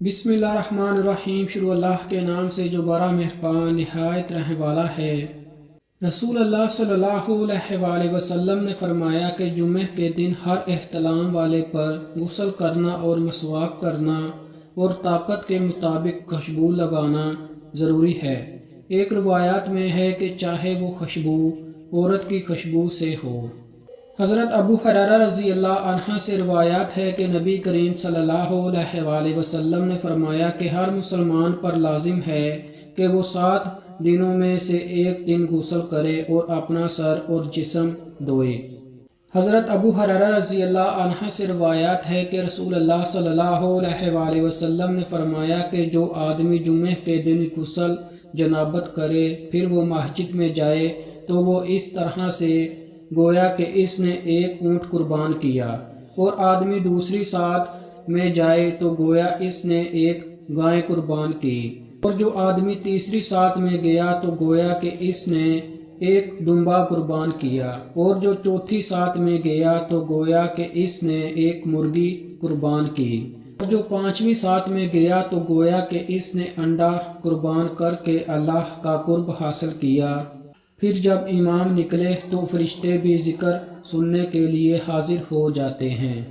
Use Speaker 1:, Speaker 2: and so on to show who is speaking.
Speaker 1: بسم اللہ الرحمن الرحیم۔ شروع اللہ کے نام سے جو بڑا مہربان نہایت رحم والا ہے۔ رسول اللہ صلی اللہ علیہ وآلہ وسلم نے فرمایا کہ جمعہ کے دن ہر احتلام والے پر غسل کرنا اور مسواک کرنا اور طاقت کے مطابق خوشبو لگانا ضروری ہے۔ ایک روایات میں ہے کہ چاہے وہ خوشبو عورت کی خوشبو سے ہو۔ حضرت ابو ہریرہ رضی اللہ عنہ سے روایات ہے کہ نبی کریم صلی اللہ علیہ وآلہ وسلم نے فرمایا کہ ہر مسلمان پر لازم ہے کہ وہ 7 دنوں میں سے ایک دن غسل کرے اور اپنا سر اور جسم دھوئے۔ حضرت ابو ہریرہ رضی اللہ عنہ سے روایات ہے کہ رسول اللہ صلی اللہ علیہ وآلہ وسلم نے فرمایا کہ جو آدمی جمعہ کے دن غسل جنابت کرے پھر وہ مسجد میں جائے تو وہ اس طرح سے گویا کہ اس نے ایک اونٹ قربان کیا، اور آدمی دوسری ساتھ میں جائے تو گویا اس نے ایک گائے قربان کی، اور جو آدمی تیسری ساتھ میں گیا تو گویا کہ اس نے ایک دمبا قربان کیا، اور جو چوتھی ساتھ میں گیا تو گویا کہ اس نے ایک مرغی قربان کی، اور جو 5ویں ساتھ میں گیا تو گویا کہ اس نے انڈا قربان کر کے اللہ کا قرب حاصل کیا۔ پھر جب امام نکلے تو فرشتے بھی ذکر سننے کے لیے حاضر ہو جاتے ہیں۔